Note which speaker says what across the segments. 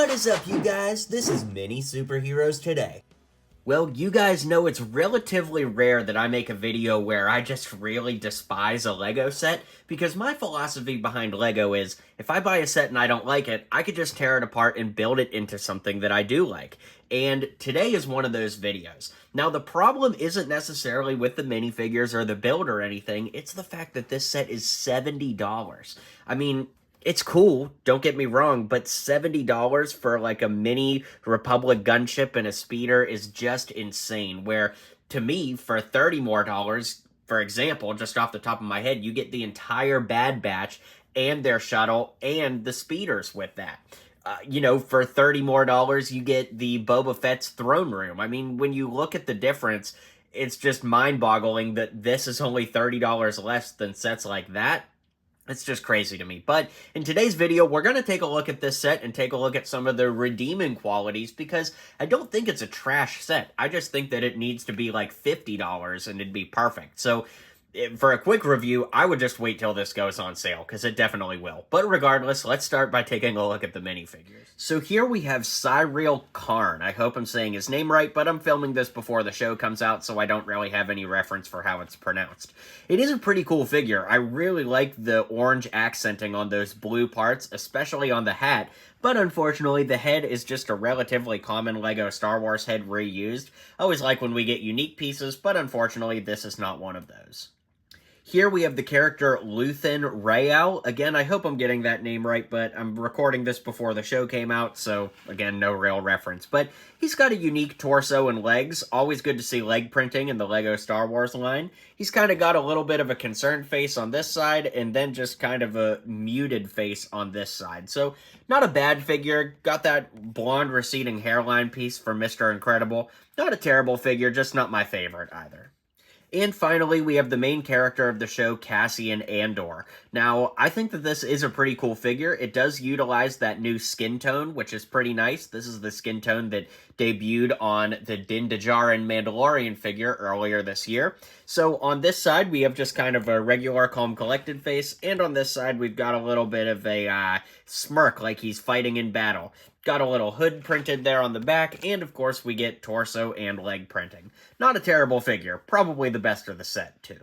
Speaker 1: What is up, you guys? This is MiniSuperHeroes Today. Well, you guys know it's relatively rare that I make a video where I just really despise a Lego set, because my philosophy behind Lego is, if I buy a set and I don't like it, I could just tear it apart and build it into something that I do like. And today is one of those videos. Now, the problem isn't necessarily with the minifigures or the build or anything, it's the fact that this set is $70. I mean, it's cool, don't get me wrong, but $70 for like a mini Republic gunship and a speeder is just insane, where to me, for $30 more, for example, just off the top of my head, you get the entire Bad Batch and their shuttle and the speeders with that. For $30 more, you get the Boba Fett's throne room. I mean, when you look at the difference, it's just mind-boggling that this is only $30 less than sets like that. It's just crazy to me. But in today's video, we're going to take a look at this set and take a look at some of the redeeming qualities, because I don't think it's a trash set. I just think that it needs to be like $50 and it'd be perfect. So for a quick review, I would just wait till this goes on sale, because it definitely will. But regardless, let's start by taking a look at the minifigures. So here we have Cyril Karn. I hope I'm saying his name right, but I'm filming this before the show comes out, so I don't really have any reference for how it's pronounced. It is a pretty cool figure. I really like the orange accenting on those blue parts, especially on the hat, but unfortunately, the head is just a relatively common Lego Star Wars head reused. I always like when we get unique pieces, but unfortunately, this is not one of those. Here we have the character Luthen Rael. Again, I hope I'm getting that name right, but I'm recording this before the show came out, so again, no real reference. But he's got a unique torso and legs. Always good to see leg printing in the Lego Star Wars line. He's kind of got a little bit of a concerned face on this side, and then just kind of a muted face on this side. So, not a bad figure. Got that blonde receding hairline piece from Mr. Incredible. Not a terrible figure, just not my favorite either. And finally, we have the main character of the show, Cassian Andor. Now, I think that this is a pretty cool figure. It does utilize that new skin tone, which is pretty nice. This is the skin tone that debuted on the Din Djarin Mandalorian figure earlier this year. So on this side, we have just kind of a regular, calm, collected face, and on this side, we've got a little bit of a smirk, like he's fighting in battle. Got a little hood printed there on the back, and of course we get torso and leg printing. Not a terrible figure, probably the best of the set, too.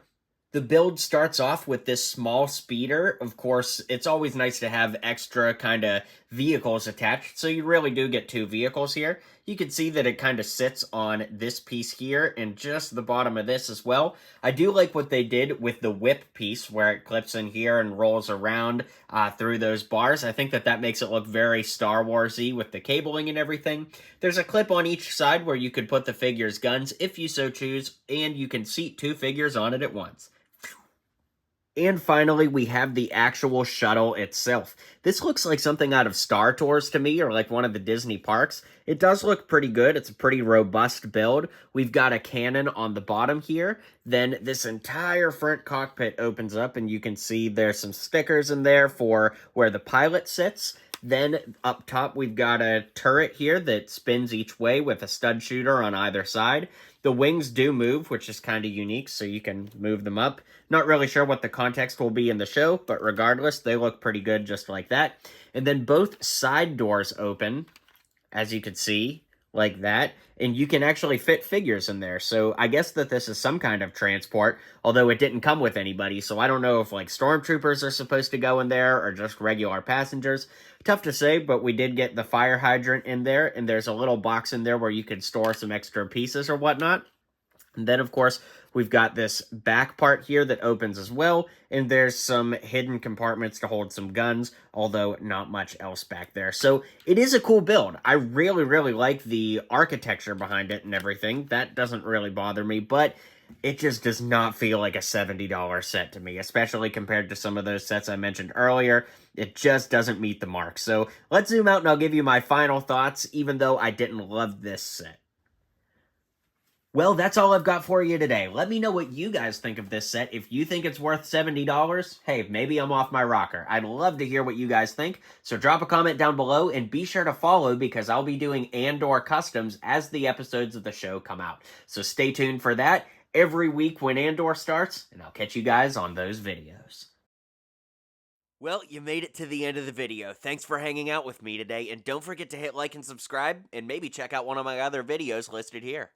Speaker 1: The build starts off with this small speeder. Of course, it's always nice to have extra kind of vehicles attached, so you really do get two vehicles here. You can see that it kind of sits on this piece here and just the bottom of this as well. I do like what they did with the whip piece, where it clips in here and rolls around through those bars. I think that makes it look very Star Wars-y with the cabling and everything. There's a clip on each side where you could put the figure's guns if you so choose, and you can seat two figures on it at once. And finally, we have the actual shuttle itself. This looks like something out of Star Tours to me, or like one of the Disney parks. It does look pretty good. It's a pretty robust build. We've got a cannon on the bottom here. Then this entire front cockpit opens up, and you can see there's some stickers in there for where the pilot sits. Then up top, we've got a turret here that spins each way with a stud shooter on either side. The wings do move, which is kind of unique, so you can move them up. Not really sure what the context will be in the show, but regardless, they look pretty good just like that. And then both side doors open, as you can see, like that, and you can actually fit figures in there. So I guess that this is some kind of transport, although it didn't come with anybody, so I don't know if like stormtroopers are supposed to go in there or just regular passengers. Tough to say, but we did get the fire hydrant in there, and there's a little box in there where you could store some extra pieces or whatnot. And then, of course, we've got this back part here that opens as well, and there's some hidden compartments to hold some guns, although not much else back there. So it is a cool build. I really, really like the architecture behind it and everything. That doesn't really bother me, but it just does not feel like a $70 set to me, especially compared to some of those sets I mentioned earlier. It just doesn't meet the mark. So let's zoom out and I'll give you my final thoughts, even though I didn't love this set. Well, that's all I've got for you today. Let me know what you guys think of this set. If you think it's worth $70, hey, maybe I'm off my rocker. I'd love to hear what you guys think, so drop a comment down below and be sure to follow, because I'll be doing Andor customs as the episodes of the show come out. So stay tuned for that every week when Andor starts, and I'll catch you guys on those videos. Well, you made it to the end of the video. Thanks for hanging out with me today, and don't forget to hit like and subscribe, and maybe check out one of my other videos listed here.